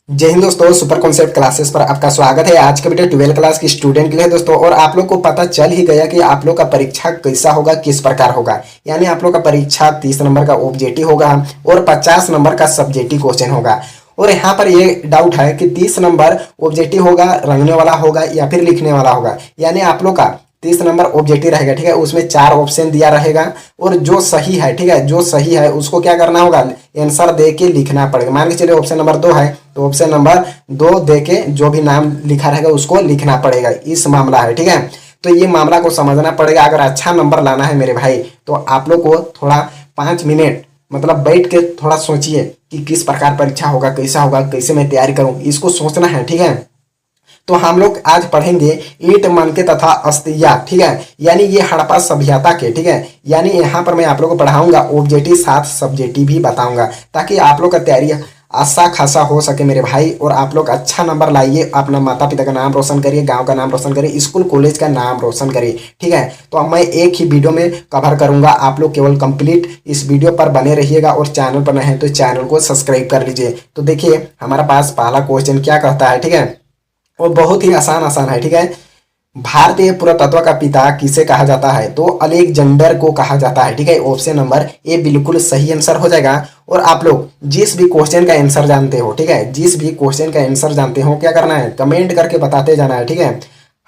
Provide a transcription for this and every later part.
जय हिंद दोस्तों, super concept classes पर आपका स्वागत है। आज का वीडियो 12th क्लास की स्टूडेंट के लिए दोस्तों। और आप लोग को पता चल ही गया कि आप लोग का परीक्षा कैसा होगा, किस प्रकार होगा। यानी आप लोग का परीक्षा 30 नंबर का ऑब्जेक्टिव होगा और 50 नंबर का सब्जेक्टिव क्वेश्चन होगा। और यहाँ पर ये डाउट है कि 30 नंबर ऑब्जेक्टिव होगा, रंगने वाला होगा या फिर लिखने वाला होगा। यानी आप लोग का 30 नंबर ऑब्जेक्टिव रहेगा, ठीक है। उसमें 4 ऑप्शन दिया रहेगा और जो सही है, ठीक है, जो सही है उसको क्या करना होगा, आंसर दे के लिखना पड़ेगा। मान के चलिए ऑप्शन नंबर 2 है तो ऑप्शन नंबर 2 दे के जो भी नाम लिखा रहेगा उसको लिखना पड़ेगा। इस मामला है, ठीक है। तो ये मामला को समझना पड़ेगा। अगर अच्छा नंबर लाना है मेरे भाई तो आप लोग को थोड़ा 5 मिनट मतलब बैठ के थोड़ा सोचिए कि किस प्रकार परीक्षा होगा, कैसा होगा, कैसे मैं तैयारी करूँ, इसको सोचना है, ठीक है। तो हम लोग आज पढ़ेंगे ईंट मनके तथा अस्तिया, ठीक है। यानी ये हड़प्पा सभ्यता के, ठीक है। यानी यहाँ पर मैं आप लोग को पढ़ाऊंगा ऑब्जेक्टिव साथ सब्जेक्टिव भी बताऊंगा, ताकि आप लोग का तैयारी अच्छा खासा हो सके मेरे भाई। और आप लोग अच्छा नंबर लाइए, अपना माता पिता का नाम रोशन करिए, गांव का नाम रोशन करिए, स्कूल कॉलेज का नाम रोशन करिए, ठीक है। तो अब मैं एक ही वीडियो में कवर करूंगा, आप लोग केवल कंप्लीट इस वीडियो पर बने रहिएगा। और चैनल पर नए हैं तो चैनल को सब्सक्राइब कर लीजिए। तो देखिए हमारा पास पहला क्वेश्चन क्या कहता है, ठीक है। और बहुत ही आसान आसान है, ठीक है। भारतीय पुरातत्व का पिता किसे कहा जाता है, तो अलेक्जेंडर को कहा जाता है, ठीक है। ऑप्शन नंबर ए बिल्कुल सही आंसर हो जाएगा। और आप लोग जिस भी क्वेश्चन का आंसर जानते हो, ठीक है, जिस भी क्वेश्चन का आंसर जानते हो क्या करना है, कमेंट करके बताते जाना है, ठीक है।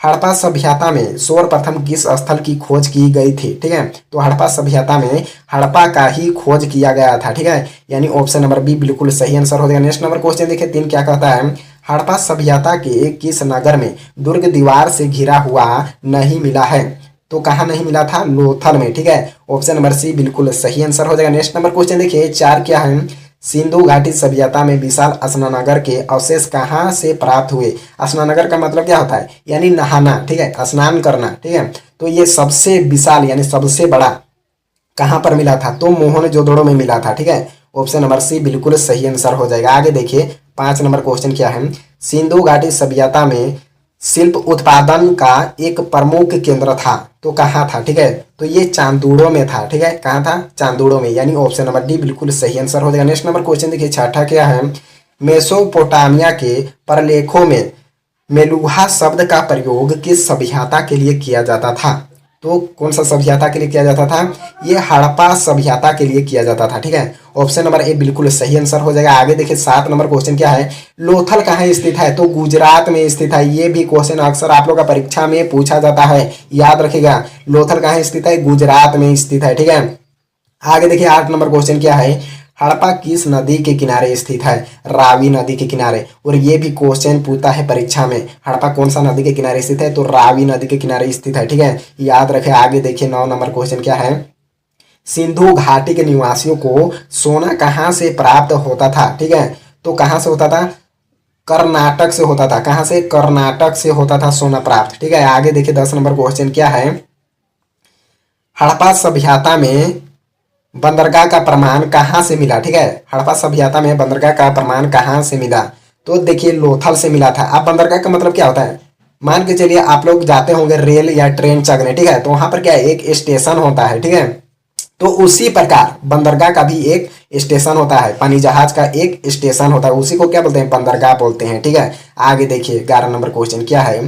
हड़प्पा सभ्यता में सर्वप्रथम किस स्थल की खोज की गई थी, ठीक है। तो हड़प्पा सभ्यता में हड़प्पा का ही खोज किया गया था, ठीक है। यानी ऑप्शन नंबर बी बिल्कुल सही आंसर हो जाएगा। नेक्स्ट नंबर क्वेश्चन देखिए 3 क्या कहता है, हड़प्पा सभ्यता के किस नगर में दुर्ग दीवार से घिरा हुआ नहीं मिला है। तो कहाँ नहीं मिला था, लोथल में, ठीक है। ऑप्शन नंबर सी बिल्कुल सही आंसर हो जाएगा। नेक्स्ट नंबर क्वेश्चन देखिए 4 क्या है, सिंधु घाटी सभ्यता में विशाल स्नानागार के अवशेष कहाँ से प्राप्त हुए। स्नानागार का मतलब क्या होता है, यानी नहाना, ठीक है, स्नान करना, ठीक है। तो ये सबसे विशाल यानी सबसे बड़ा कहाँ पर मिला था, तो मोहनजोदड़ो में मिला था, ठीक है। ऑप्शन नंबर सी बिल्कुल सही आंसर हो जाएगा। आगे देखिए 5 नंबर क्वेश्चन क्या है, सिंधु घाटी सभ्यता में शिल्प उत्पादन का एक प्रमुख केंद्र था, तो कहाँ था, ठीक है। तो ये चांदूड़ो में था, ठीक है। कहाँ था, चांदूड़ो में। यानी ऑप्शन नंबर डी बिल्कुल सही आंसर हो जाएगा। नेक्स्ट नंबर क्वेश्चन देखिए 6 क्या है, मेसोपोटामिया के प्रलेखों में मेलुहा शब्द का प्रयोग किस सभ्यता के लिए किया जाता था। तो कौन सा सभ्यता के लिए किया जाता था, ये हड़प्पा सभ्यता के लिए किया जाता था, ठीक है। ऑप्शन नंबर ए बिल्कुल सही आंसर हो जाएगा। आगे देखिए 7 नंबर क्वेश्चन क्या है, लोथल कहाँ स्थित है, तो गुजरात में स्थित है। ये भी क्वेश्चन अक्सर आप लोग का परीक्षा में पूछा जाता है, याद रखिएगा। लोथल कहाँ स्थित है, गुजरात में स्थित है, ठीक है। आगे देखिए 8 नंबर क्वेश्चन क्या है, हड़प्पा किस नदी के किनारे स्थित है, रावी नदी के किनारे। और ये भी क्वेश्चन पूछता है परीक्षा में, हड़प्पा कौन सा नदी के किनारे स्थित है, तो रावी नदी के किनारे स्थित है, ठीक है, याद रखें। आगे देखिए 9 नंबर क्वेश्चन क्या है, सिंधु घाटी के निवासियों को सोना कहाँ से प्राप्त होता था, ठीक है। तो कहाँ से होता था, कर्नाटक से होता था। कहाँ से, कर्नाटक से होता था सोना प्राप्त, ठीक है। आगे देखिए 10 नंबर क्वेश्चन क्या है, हड़प्पा सभ्यता में बंदरगाह का प्रमाण कहाँ से मिला, ठीक है। हड़प्पा सभ्यता में बंदरगाह का प्रमाण कहाँ से मिला, तो देखिए लोथल से मिला था। अब बंदरगाह का मतलब क्या होता है, मान के चलिए आप लोग जाते होंगे रेल या ट्रेन चढ़ने, ठीक है। तो वहां पर क्या है, एक स्टेशन होता है, ठीक है। तो उसी प्रकार बंदरगाह का भी एक स्टेशन होता है, पानी जहाज का एक स्टेशन होता है, उसी को क्या बोलते हैं, बंदरगाह बोलते हैं, ठीक है। आगे देखिए 11 नंबर क्वेश्चन क्या है,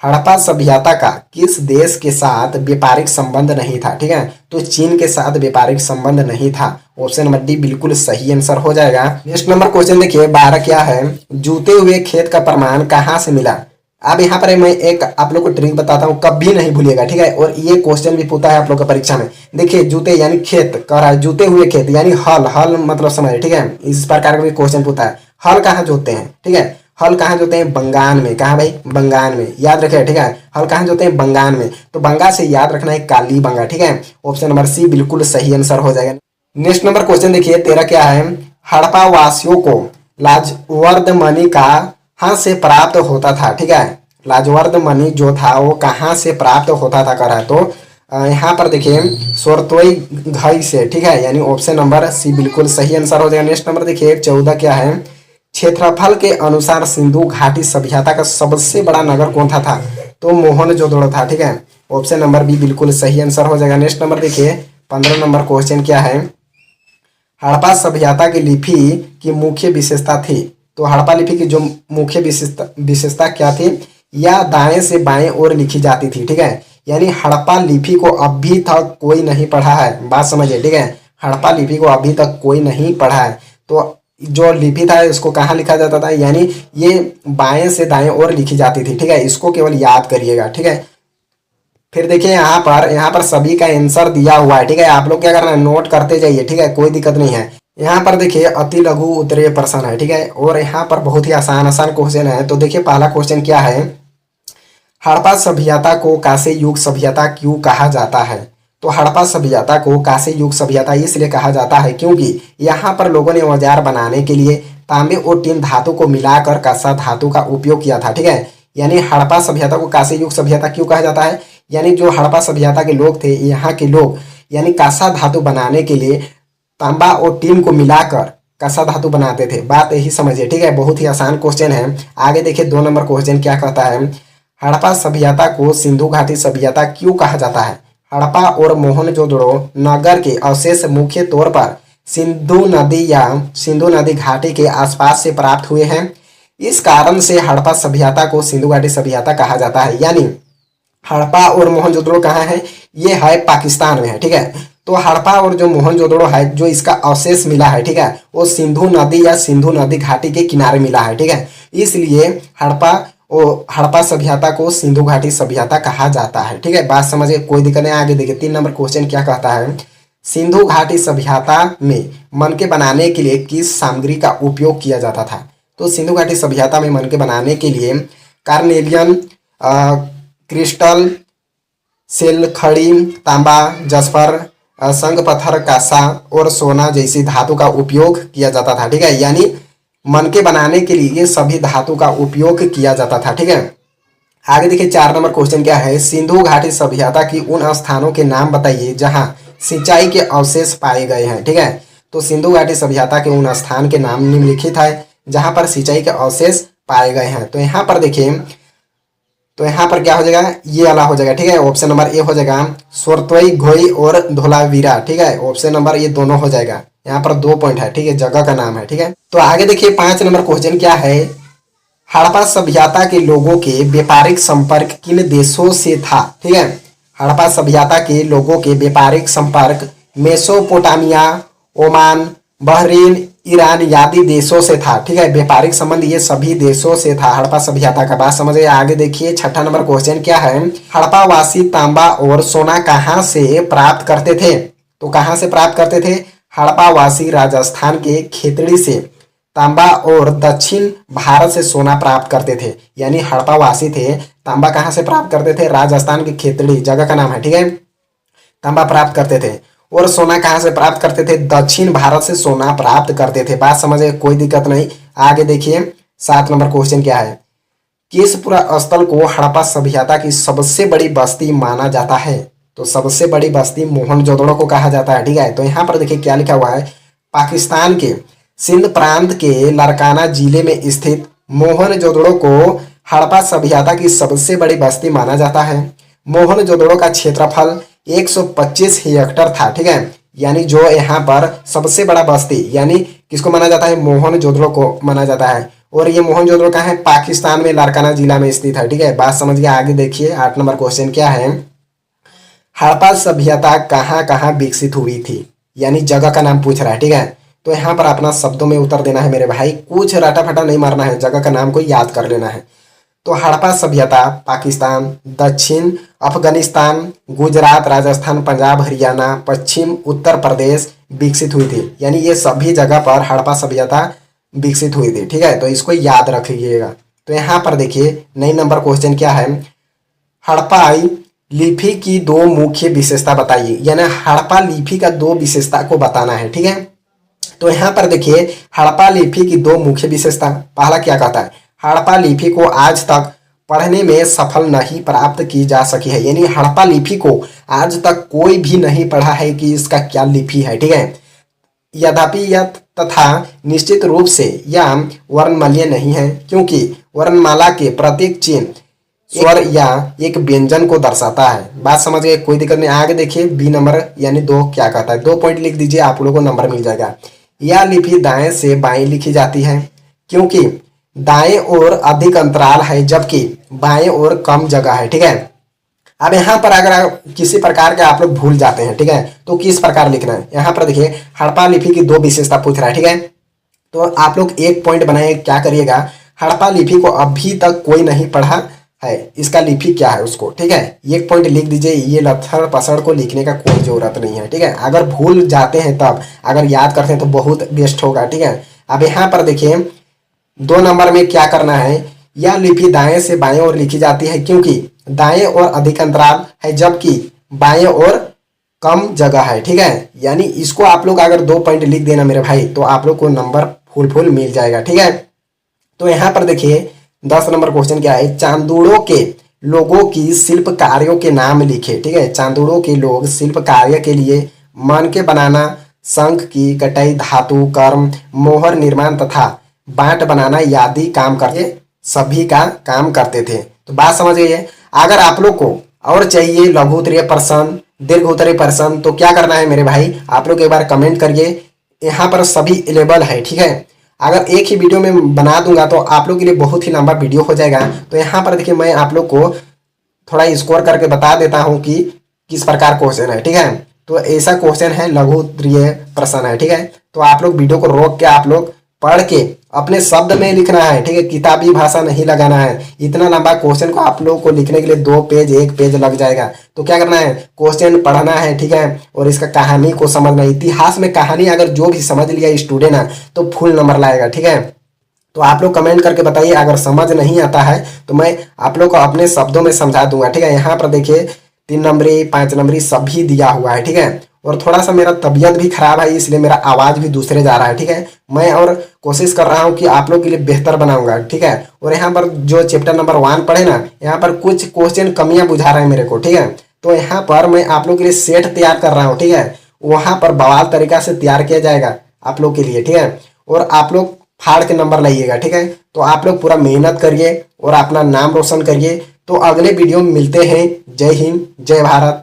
हड़प्पा सभ्यता का किस देश के साथ व्यापारिक संबंध नहीं था, ठीक है। तो चीन के साथ व्यापारिक संबंध नहीं था। ऑप्शन नंबर डी बिल्कुल सही आंसर हो जाएगा। नेक्स्ट नंबर क्वेश्चन देखिए 12 क्या है, जूते हुए खेत का प्रमाण कहाँ से मिला। अब यहाँ पर मैं एक आप लोग को ट्रिक बताता हूँ, कभी नहीं भूलिएगा, ठीक है। और ये क्वेश्चन भी पूछा है आप लोग का परीक्षा में। देखिए जूते यानी खेत कह रहा है, जूते हुए खेत यानी हल, हल मतलब समझ, ठीक है। इस प्रकार का भी क्वेश्चन पूछा है, हल कहाँ जोतते हैं, ठीक है। हल कहाँ जोते हैं, बंगाल में। कहाँ भाई, बंगाल में, याद रखे, ठीक है। हल कहाँ जोते हैं, बंगाल में। तो बंगाल से याद रखना है कालीबंगा, ठीक है। ऑप्शन नंबर सी बिल्कुल सही आंसर हो जाएगा। नेक्स्ट नंबर क्वेश्चन देखिए 13 क्या है, हड़प्पा वासियों को लाजवर्द मणि कहाँ से प्राप्त होता था, ठीक है। लाजवर्द मणि जो था वो कहाँ से प्राप्त होता था कर रहा है, तो यहाँ पर देखिए सोरतोई घई से, ठीक है। यानी ऑप्शन नंबर सी बिल्कुल सही आंसर हो जाएगा। नेक्स्ट नंबर देखिए 14 क्या है, क्षेत्रफल के अनुसार सिंधु घाटी सभ्यता का सबसे बड़ा नगर कौन था, तो मोहनजोदड़ो था, ठीक है। ऑप्शन नंबर बी बिल्कुल सही आंसर हो जाएगा। नेक्स्ट नंबर देखिए 15 नंबर क्वेश्चन क्या है, हड़प्पा सभ्यता की लिपि की मुख्य विशेषता थी, तो हड़प्पा लिपि की जो मुख्य विशेषता क्या थी, या दाएं से बाएं ओर लिखी जाती थी। ठीक है, यानी हड़प्पा लिपि को अभी तक कोई नहीं पढ़ा है, बात समझिए। ठीक है, हड़प्पा लिपि को अभी तक कोई नहीं पढ़ा है। तो जो लिपि था इसको कहाँ लिखा जाता था, यानी ये बाएं से दाएं ओर लिखी जाती थी। ठीक है, इसको केवल याद करिएगा। ठीक है, फिर देखिए यहाँ पर सभी का आंसर दिया हुआ है। ठीक है, आप लोग क्या करना है, नोट करते जाइए। ठीक है, कोई दिक्कत नहीं है। यहाँ पर देखिए अति लघु उत्तरीय प्रश्न है। ठीक है, और यहाँ पर बहुत ही आसान आसान क्वेश्चन है। तो देखिए पहला क्वेश्चन क्या है, हड़प्पा सभ्यता को कांस्य युग सभ्यता क्यों कहा जाता है। तो हड़प्पा सभ्यता को कांस्य युग सभ्यता इसलिए कहा जाता है क्योंकि यहाँ पर लोगों ने औजार बनाने के लिए तांबे और टिन धातु को मिलाकर कांसा धातु का उपयोग किया था। ठीक है, यानी हड़प्पा सभ्यता को कांस्य युग सभ्यता क्यों कहा जाता है, यानी जो हड़प्पा सभ्यता के लोग थे, यहाँ के लोग यानी कांसा धातु बनाने के लिए तांबा और टिन को मिलाकर कांसा धातु बनाते थे। बात यही समझिए। ठीक है, बहुत ही आसान क्वेश्चन है। आगे देखिए 2 नंबर क्वेश्चन क्या कहता है, हड़प्पा सभ्यता को सिंधु घाटी सभ्यता क्यों कहा जाता है। हड़प्पा और मोहनजोदड़ो नगर के अवशेष मुख्य तौर पर सिंधु नदी या सिंधु नदी घाटी के आसपास से प्राप्त हुए हैं। इस कारण से हड़प्पा सभ्यता को सिंधु घाटी सभ्यता कहा जाता है। यानी हड़प्पा और मोहनजोदड़ो कहाँ है, ये है पाकिस्तान में है। ठीक है, तो हड़प्पा और जो मोहनजोदड़ो है, जो इसका अवशेष मिला है, ठीक है, वो सिंधु नदी या सिंधु नदी घाटी के किनारे मिला है। ठीक है, इसलिए हड़प्पा सभ्यता को सिंधु घाटी सभ्यता कहा जाता है। ठीक है, बात समझिए, कोई दिक्कत नहीं। आगे देखिए 3 नंबर क्वेश्चन क्या कहता है, सिंधु घाटी सभ्यता में मनके बनाने के लिए किस सामग्री का उपयोग किया जाता था। तो सिंधु घाटी सभ्यता में मनके बनाने के लिए कार्नेलियन, क्रिस्टल, सेलखड़ी, तांबा, जस्पर, संग पत्थर, कांसा और सोना जैसी धातु का उपयोग किया जाता था। ठीक है, यानी मनके बनाने के लिए ये सभी धातु का उपयोग किया जाता था। ठीक है, आगे देखिए 4 नंबर क्वेश्चन क्या है, सिंधु घाटी सभ्यता की उन स्थानों के नाम बताइए जहां सिंचाई के अवशेष पाए गए हैं। ठीक है, तो सिंधु घाटी सभ्यता के उन स्थान के नाम निम्नलिखित है जहां पर सिंचाई के अवशेष पाए गए हैं। तो यहाँ पर देखिए, तो यहाँ पर क्या हो जाएगा, ये वाला हो जाएगा। ठीक है, ऑप्शन नंबर ए हो जाएगा, सोरतोई, घोई और धोलावीरा। ठीक है, ऑप्शन नंबर ये दोनों हो जाएगा। यहाँ पर 2 पॉइंट है। ठीक है, जगह का नाम है। ठीक है, तो आगे देखिए 5 नंबर क्वेश्चन क्या है, हड़प्पा सभ्यता के लोगों के व्यापारिक संपर्क किन देशों से था। ठीक है, हड़प्पा सभ्यता के लोगों के व्यापारिक संपर्क मेसोपोटामिया, ओमान, बहरीन, ईरान आदि देशों से था। ठीक है, व्यापारिक संबंध ये सभी देशों से था हड़प्पा सभ्यता का। बात समझिए। आगे देखिए 6 नंबर क्वेश्चन क्या है, हड़प्पा वासी तांबा और सोना कहाँ से प्राप्त करते थे। तो कहाँ से प्राप्त करते थे, हड़प्पा वासी राजस्थान के खेतड़ी से तांबा और दक्षिण भारत से सोना प्राप्त करते थे। यानी हड़प्पा वासी थे, तांबा कहाँ से प्राप्त करते थे, राजस्थान की खेतड़ी, जगह का नाम है। ठीक है, तांबा प्राप्त करते थे। और सोना कहाँ से प्राप्त करते थे, दक्षिण भारत से सोना प्राप्त करते थे। बात समझे, कोई दिक्कत नहीं। आगे देखिए 7 नंबर क्वेश्चन क्या है, किस पुरा स्थल को हड़प्पा सभ्यता की सबसे बड़ी बस्ती माना जाता है। तो सबसे बड़ी बस्ती मोहनजोदड़ो को कहा जाता है। ठीक है, तो यहाँ पर देखिए क्या लिखा हुआ है, पाकिस्तान के सिंध प्रांत के लारकाना जिले में स्थित मोहनजोदड़ो को हड़प्पा सभ्यता की सबसे बड़ी बस्ती माना जाता है। मोहनजोदड़ो का क्षेत्रफल 125 हेक्टेयर था। ठीक है, यानी जो यहाँ पर सबसे बड़ा बस्ती यानी किसको माना जाता है, मोहनजोदड़ो को माना जाता है। और ये मोहनजोदड़ो कहाँ है, पाकिस्तान में लारकाना जिला में स्थित है। ठीक है, बात समझिए। आगे देखिए 8 नंबर क्वेश्चन क्या है, हड़प्पा सभ्यता कहाँ कहाँ विकसित हुई थी, यानी जगह का नाम पूछ रहा है। ठीक है, तो यहाँ पर अपना शब्दों में उत्तर देना है मेरे भाई, कुछ रटाफटा नहीं मारना है, जगह का नाम को याद कर लेना है। तो हड़प्पा सभ्यता पाकिस्तान, दक्षिण अफगानिस्तान, गुजरात, राजस्थान, पंजाब, हरियाणा, पश्चिम उत्तर प्रदेश विकसित हुई थी। यानी ये सभी जगह पर हड़प्पा सभ्यता विकसित हुई थी। ठीक है, तो इसको याद रख लीजिएगा। तो यहाँ पर देखिए 9 नंबर क्वेश्चन क्या है, हड़प्पाई लिपि की 2 मुख्य विशेषता बताइए। यानी हड़प्पा लिपि का 2 विशेषता को बताना है। ठीक है, तो यहाँ पर देखिए हड़प्पा लिपि की 2 मुख्य विशेषता, पहला क्या कहता है, हड़प्पा लिपि को आज तक पढ़ने में सफल नहीं प्राप्त की जा सकी है। यानी हड़प्पा लिपि को आज तक कोई भी नहीं पढ़ा है कि इसका क्या लिपि है। ठीक है, यद्यपि यह तथा निश्चित रूप से यह वर्णमालीय नहीं है, क्योंकि वर्णमाला के प्रत्येक चिन्ह स्वर या एक व्यंजन को दर्शाता है। बात समझ गए, कोई दिक्कत नहीं। आगे देखिए बी नंबर यानी 2 क्या कहता है, 2 पॉइंट लिख दीजिए, आप लोगों को नंबर मिल जाएगा। यह लिपि दाएं से बाएं लिखी जाती है, क्योंकि दाएं ओर अधिक अंतराल है जबकि बाएं ओर कम जगह है। ठीक है, अब यहाँ पर अगर आप किसी प्रकार के आप लोग भूल जाते हैं, ठीक है, तो किस प्रकार लिखना है। यहाँ पर देखिए हड़प्पा लिपि की 2 विशेषता पूछ रहा है। ठीक है, तो आप लोग एक पॉइंट बनाए, क्या करिएगा, हड़प्पा लिपि को अभी तक कोई नहीं पढ़ा है, इसका लिपि क्या है उसको, ठीक है, एक पॉइंट लिख दीजिए। ये लथड़ पसड़ को लिखने का कोई जरूरत नहीं है। ठीक है, अगर भूल जाते हैं तब, अगर याद करते हैं तो बहुत बेस्ट होगा। ठीक है, अब यहाँ पर देखिए 2 नंबर में क्या करना है, यह लिपि दाएं से बाएं ओर लिखी जाती है क्योंकि दाएं ओर अधिक अंतराल है जबकि बाएं ओर कम जगह है। ठीक है, यानी इसको आप लोग अगर 2 पॉइंट लिख देना मेरे भाई, तो आप लोग को नंबर फुल मिल जाएगा। ठीक है, तो यहाँ पर देखिए 10 नंबर क्वेश्चन क्या है, चांदूड़ों के लोगों की शिल्प कार्यों के नाम लिखे। ठीक है, चांदूड़ों के लोग शिल्प कार्य के लिए मन के बनाना, शंख की कटाई, धातु कर्म, मोहर निर्माण तथा बाट बनाना आदि काम करके सभी का काम करते थे। तो बात समझ गई है। अगर आप लोग को और चाहिए लघु उत्तरीय प्रश्न, दीर्घ उत्तरीय प्रश्न, तो क्या करना है मेरे भाई, आप लोग एक बार कमेंट करिए, यहाँ पर सभी अवेलेबल है। ठीक है, अगर एक ही वीडियो में बना दूंगा तो आप लोग के लिए बहुत ही लंबा वीडियो हो जाएगा। तो यहाँ पर देखिए मैं आप लोग को थोड़ा स्कोर करके बता देता हूँ कि किस प्रकार क्वेश्चन है। ठीक है, तो ऐसा क्वेश्चन है, लघु उत्तरीय प्रश्न है। ठीक है, तो आप लोग वीडियो को रोक के आप लोग पढ़ के अपने शब्द में लिखना है। ठीक है, किताबी भाषा नहीं लगाना है। इतना लंबा क्वेश्चन को आप लोगों को लिखने के लिए 2 पेज 1 पेज लग जाएगा। तो क्या करना है, क्वेश्चन पढ़ना है। ठीक है, और इसका कहानी को समझना है। इतिहास में कहानी अगर जो भी समझ लिया स्टूडेंट है तो फुल नंबर लाएगा। ठीक है, तो आप लोग कमेंट करके बताइए, अगर समझ नहीं आता है तो मैं आप लोग को अपने शब्दों में समझा दूंगा। ठीक है, यहाँ पर देखिए 3 नंबरी 5 नंबरी सभी दिया हुआ है। ठीक है, और थोड़ा सा मेरा तबीयत भी खराब है, इसलिए मेरा आवाज़ भी दूसरे जा रहा है। ठीक है, मैं और कोशिश कर रहा हूँ कि आप लोग के लिए बेहतर बनाऊंगा। ठीक है, और यहाँ पर जो चैप्टर नंबर 1 पढ़े ना, यहाँ पर कुछ क्वेश्चन कमियां बुझा रहे हैं मेरे को। ठीक है, तो यहाँ पर मैं आप लोग के लिए सेट तैयार कर रहा हूँ। ठीक है, वहाँ पर बवाल तरीका से तैयार किया जाएगा आप लोग के लिए। ठीक है, और आप लोग फाड़ के नंबर लाइएगा। ठीक है, तो आप लोग पूरा मेहनत करिए और अपना नाम रोशन करिए। तो अगले वीडियो में मिलते हैं। जय हिंद, जय भारत।